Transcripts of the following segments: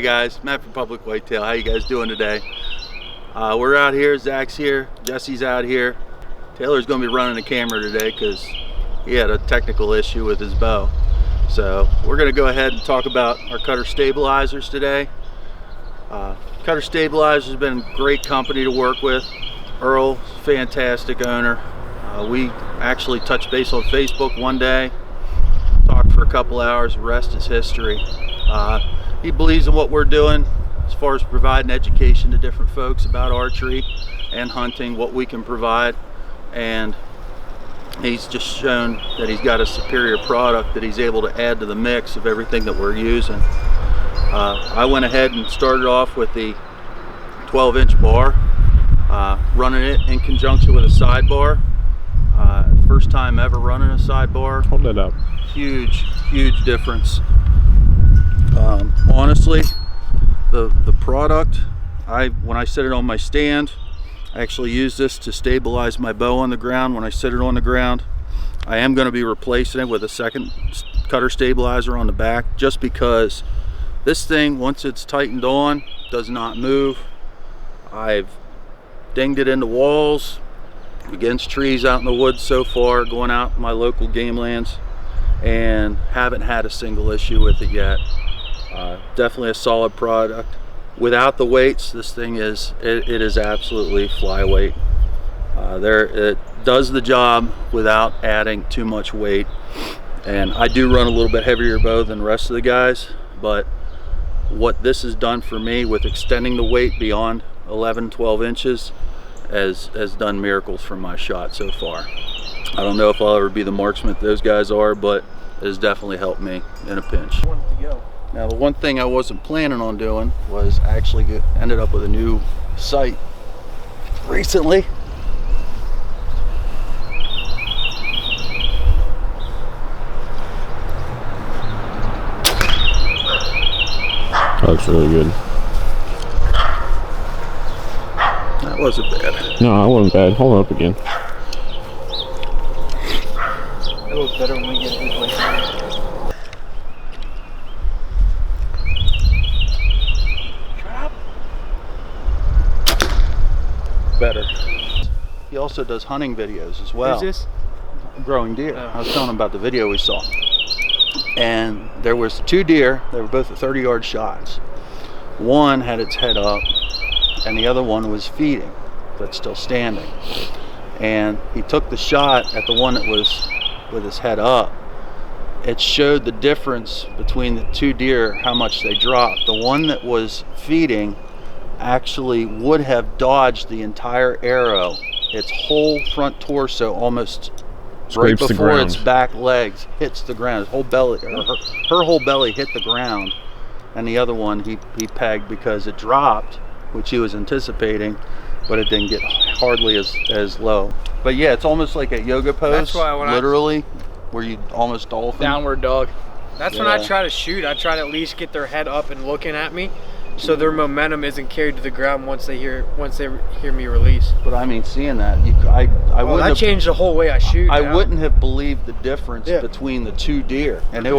guys, Matt from Public Whitetail. How you guys doing today? We're out here, Zach's here, Jesse's out here. Taylor's gonna be running the camera today because he had a technical issue with his bow. So we're gonna go ahead and talk about our cutter stabilizers today. Cutter Stabilizers has been a great company to work with. Earl, fantastic owner. We actually touched base on Facebook one day, talked for a couple hours, the rest is history. He believes in what we're doing as far as providing education to different folks about archery and hunting, what we can provide, and he's just shown that he's got a superior product that he's able to add to the mix of everything that we're using. I went ahead and started off with the 12-inch bar, running it in conjunction with a sidebar. First time ever running a sidebar. Hold it up. Huge difference. Honestly, the product, when I set it on my stand, I actually use this to stabilize my bow on the ground. When I set it on the ground, I am going to be replacing it with a second cutter stabilizer on the back, just because this thing, once it's tightened on, does not move. I've dinged it into walls, against trees out in the woods so far, going out in my local game lands, and haven't had a single issue with it yet. Definitely a solid product. Without the weights, this thing is absolutely flyweight. It does the job without adding too much weight. And I do run a little bit heavier bow than the rest of the guys, but what this has done for me with extending the weight beyond 11-12 inches has done miracles for my shot so far. I don't know if I'll ever be the marksman those guys are, but it has definitely helped me in a pinch. Now, the one thing I wasn't planning on doing was actually ended up with a new sight recently. That looks really good. That wasn't bad. No, that wasn't bad. Hold it up again. It looks better when we get it this way. Better. He also does hunting videos as well. Who's this? Growing deer. I was telling him about the video we saw. And there was 2 deer. They were both 30-yard shots. One had its head up, and the other one was feeding, but still standing. And he took the shot at the one that was with his head up. It showed the difference between the 2 deer, how much they dropped. The one that was feeding actually would have dodged the entire arrow. Its whole front torso almost right before its back legs hits the ground. His whole belly, her whole belly hit the ground. And the other one he pegged because it dropped, which he was anticipating, but it didn't get hardly as low. But yeah, it's almost like a yoga pose. That's why when literally, where you almost dolphin. Downward dog. That's when I try to shoot. I try to at least get their head up and looking at me, so their momentum isn't carried to the ground once they hear me release. But I mean, seeing that, I wouldn't that have changed the whole way I shoot. I wouldn't have believed the difference between the 2 deer, and they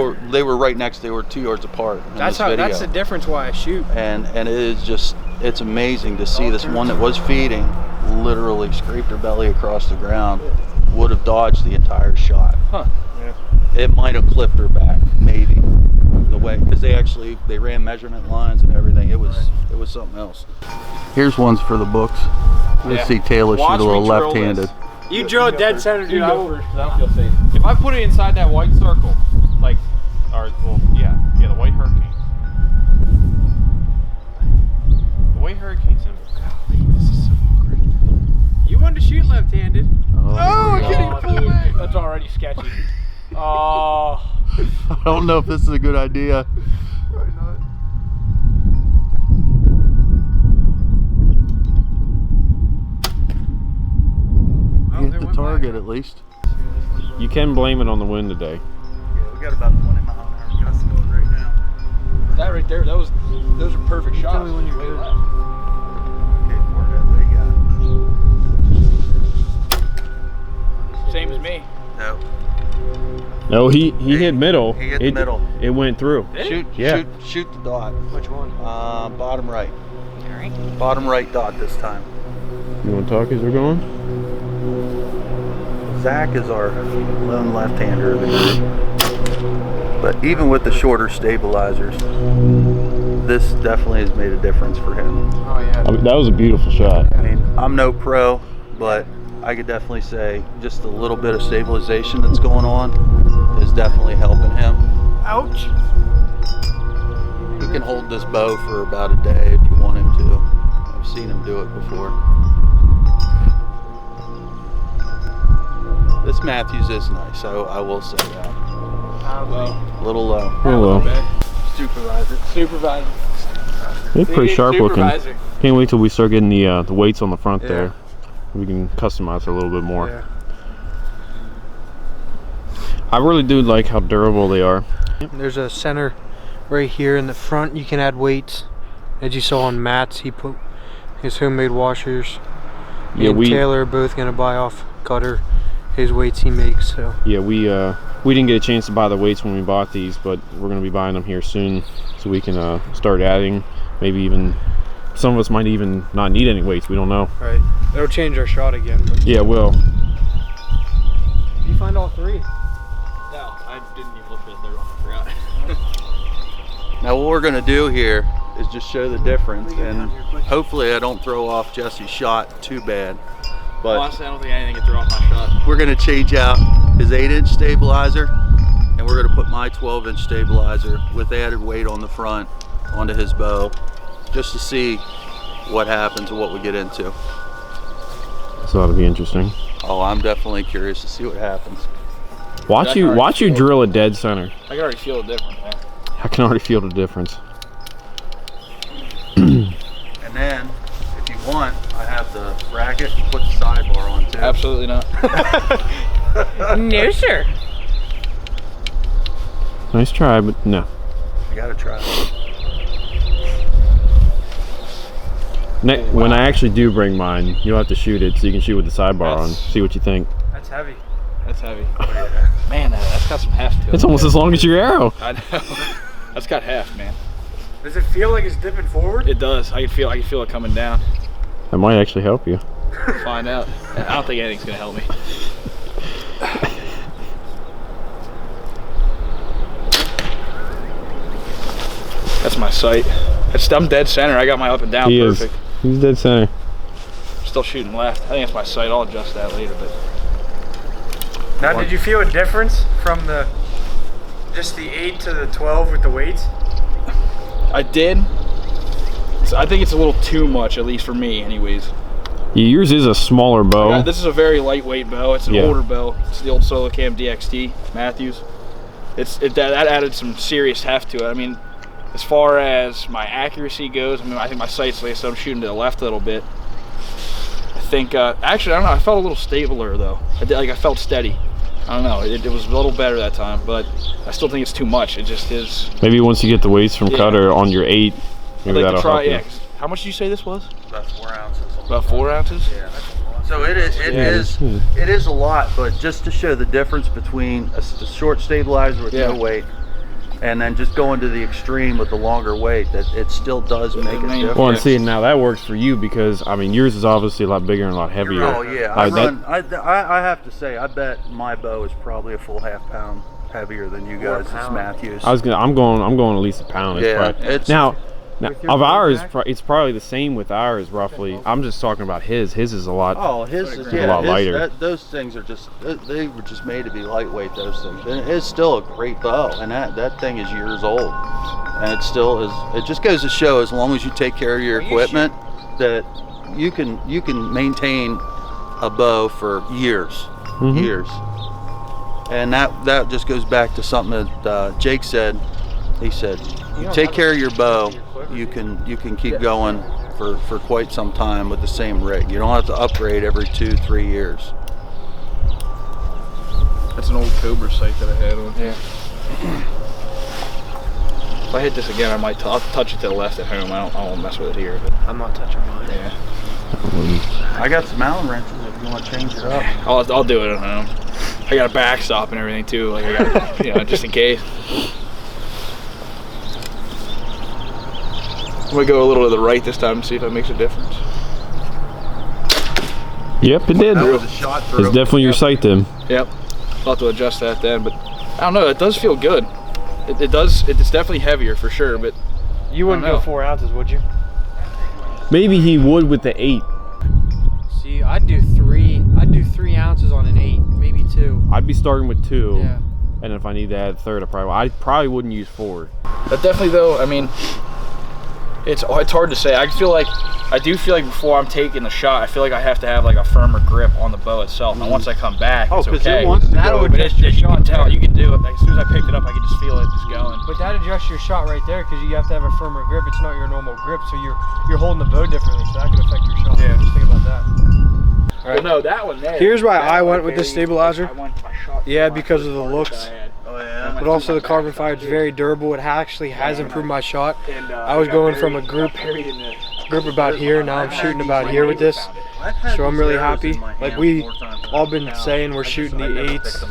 were right next. They were 2 yards apart. That's the difference why I shoot. And it is just, it's amazing to see this one that was feeding literally scraped her belly across the ground. Would have dodged the entire shot. Huh. Yeah. It might have clipped her back, maybe. The way, because they ran measurement lines and everything. It was something else. Here's ones for the books. Let's see Taylor shoot a little left-handed. You drill it dead center, dude. I don't feel safe. If I put it inside that white circle, like, the white hurricane. The white hurricane symbol. Golly, this is so awkward. You wanted to shoot left-handed. Oh, I can't even pull back. That's already sketchy. Oh. I don't know if this is a good idea. Probably not. Hit the target at least. You can blame it on the wind today. Yeah, we got about 20 mile an hour gusts going right now. That right there, those are perfect shots. Tell me when you're good. Okay, forehead, what do you got? Same as me. No. Oh, he hit middle. He hit the middle. It went through. Shoot the dot. Which one? Bottom right. All right. Bottom right dot this time. You want to talk as we're going? Zach is our lone left-hander of the group. But even with the shorter stabilizers, this definitely has made a difference for him. Oh yeah. I mean, that was a beautiful shot. I mean, I'm no pro, but I could definitely say just a little bit of stabilization that's going on is definitely helping him. Ouch. He can hold this bow for about a day if you want him to. I've seen him do it before. This Matthews is nice, I will say that. A little low. Hello. Supervisor. They're pretty sharp looking. Supervisor. Can't wait till we start getting the weights on the front Yeah. there. We can customize it a little bit more. Yeah. I really do like how durable they are. There's a center right here in the front. You can add weights. As you saw on Matt's, he put his homemade washers. Yeah, and Taylor are both gonna buy off Cutter his weights he makes. So Yeah, we didn't get a chance to buy the weights when we bought these, but we're gonna be buying them here soon, so we can start adding. Maybe even some of us might even not need any weights. We don't know. right, it'll change our shot again. But Yeah, well. did you find all three? No, I didn't even look at the third one. I forgot. Now what we're gonna do here is just show the difference, and hopefully I don't throw off Jesse's shot too bad. But Honestly, I don't think anything can throw off my shot. we're gonna change out his 8-inch stabilizer, and we're gonna put my 12-inch stabilizer with added weight on the front onto his bow, just to see what happens and what we get into. So that'll be interesting. Oh, I'm definitely curious to see what happens. Watch you drill a dead center. I can already feel the difference, man. I can already feel the difference. And then, if you want, I have the bracket to put the sidebar on too. Absolutely not. No, sir. Nice try, but no. You gotta try it. When I actually do bring mine, you'll have to shoot it so you can shoot with the sidebar on. See what you think. That's heavy. That's heavy. Man, that's got some heft to it. It's almost as long as your arrow. I know. That's got heft, man. Does it feel like it's dipping forward? It does. I can feel it coming down. That might actually help you. Find out. I don't think anything's gonna help me. That's my sight. I'm dead center. I got my up and down perfect. He's dead center. Still shooting left. I think it's my sight. I'll adjust that later. But Now, did you feel a difference from just the 8 to the 12 with the weights? I did. So I think it's a little too much, at least for me, anyways. Yeah, yours is a smaller bow. This is a very lightweight bow. It's an older bow. It's the old Solocam DXT Matthews. That added some serious heft to it. I mean, as far as my accuracy goes, I mean, I think my sight's like, so I'm shooting to the left a little bit. I think, actually, I don't know. I felt a little stabler though. I felt steady. I don't know. It was a little better that time, but I still think it's too much. It just is. Maybe once you get the weights from Cutter on your 8, maybe I'd like that'll to try. help you. Yeah. How much did you say this was? About 4 ounces. About 4 ounces. Yeah. So it is a lot, but just to show the difference between a short stabilizer with no weight, and then just going to the extreme with the longer weight, that it still does make a difference. Well, and see, now that works for you because I mean yours is obviously a lot bigger and a lot heavier. Oh yeah, I have to say, I bet my bow is probably a full ½ pound heavier than you guys' Matthews. I'm going at least a pound. It's now of ours, it's probably the same with ours roughly. I'm just talking about his. His is a lot. Oh, his is a lot lighter. Those things are they were just made to be lightweight. Those things, and it's still a great bow, and that thing is years old, and it still is. It just goes to show, as long as you take care of your equipment, that you can maintain a bow for years, years. And that just goes back to something that Jake said. He said, you take care of your bow, you can keep going for quite some time with the same rig. You don't have to upgrade every 2-3 years. That's an old Cobra sight that I had on. Yeah. If I hit this again, I'll touch it to the left at home. I won't mess with it here. But I'm not touching mine. Yeah. I got some Allen wrenches if you want to change it up. I'll do it at home. I got a backstop and everything too. Like I got, you know, just in case. I'm gonna go a little to the right this time and see if that makes a difference. Yep, it did. That was a shot through. It's definitely your sight then. Yep. I'll have to adjust that then, but I don't know. It does feel good. It does. It's definitely heavier for sure, but You wouldn't go 4 ounces, would you? Maybe he would with the 8. See, I'd do 3 ounces on an 8, maybe 2. I'd be starting with 2. Yeah. And if I need to add a third, I probably wouldn't use 4. that definitely though. I mean, it's hard to say. I do feel like before I'm taking the shot, I feel like I have to have like a firmer grip on the bow itself. And once I come back, it's okay. That'll But adjust your you shot. can tell, you can do it. Like, as soon as I picked it up, I could just feel it just going. But that adjusts your shot right there because you have to have a firmer grip. It's not your normal grip, so you're holding the bow differently, so that could affect your shot. Yeah. Just think about that. All right. Well, no, that one there. Here's why that I one went with the very- stabilizer. I shot Yeah, too much because for of the target looks. I had. Oh yeah. But also the carbon fiber is very durable. It actually has improved my shot. And, I was got going buried- from a group buried in the- about here. Now I'm shooting about here with this. So I'm really happy. Like we all been saying, we're shooting the 8s.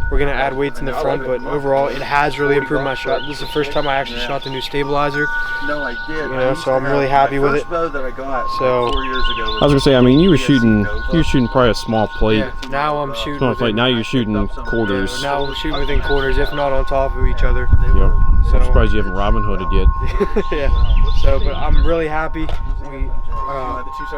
We're gonna add weights in the front, but overall it has really improved my shot. This is the first time I actually shot the new stabilizer. No, I did. You know, so I'm really happy with it. Bow that I got So 4 years ago. I was gonna say, I mean, you were shooting probably a small plate. Yeah, now I'm shooting. Small plate. within- Now you're shooting quarters. Yeah, now I'm shooting within quarters, if not on top of each other. Yep. So- I'm surprised you haven't Robin Hooded yet. Yeah. So, but I'm really happy. We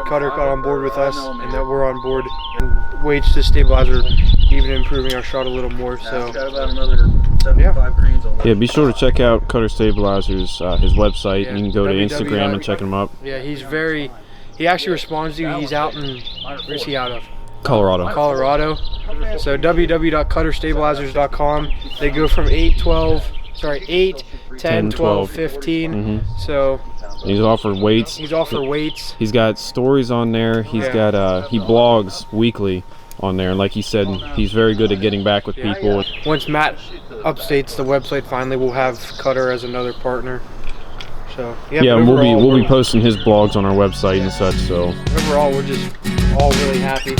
Cutter got on board with us, and that we're on board. And weights to stabilizer, even improving our shot a little more. So. Got about another 75 grains on Yeah, be sure to check out Cutter Stabilizers, his website. Yeah, You can go to www. Instagram and check him up. Yeah, he actually responds to you. He's out in, where's he out of? Colorado. Colorado. So www.cutterstabilizers.com. They go from 8, 10, 12, 15. Mhm. So He's offered weights. he's all for weights. He's got stories on there. He's Yeah. got he blogs weekly on there, and like he said, he's very good at getting back with people. Once Matt updates the website, finally we'll have Cutter as another partner. So Yeah, but and we'll overall, be posting his blogs on our website and such. So overall we're just all really happy.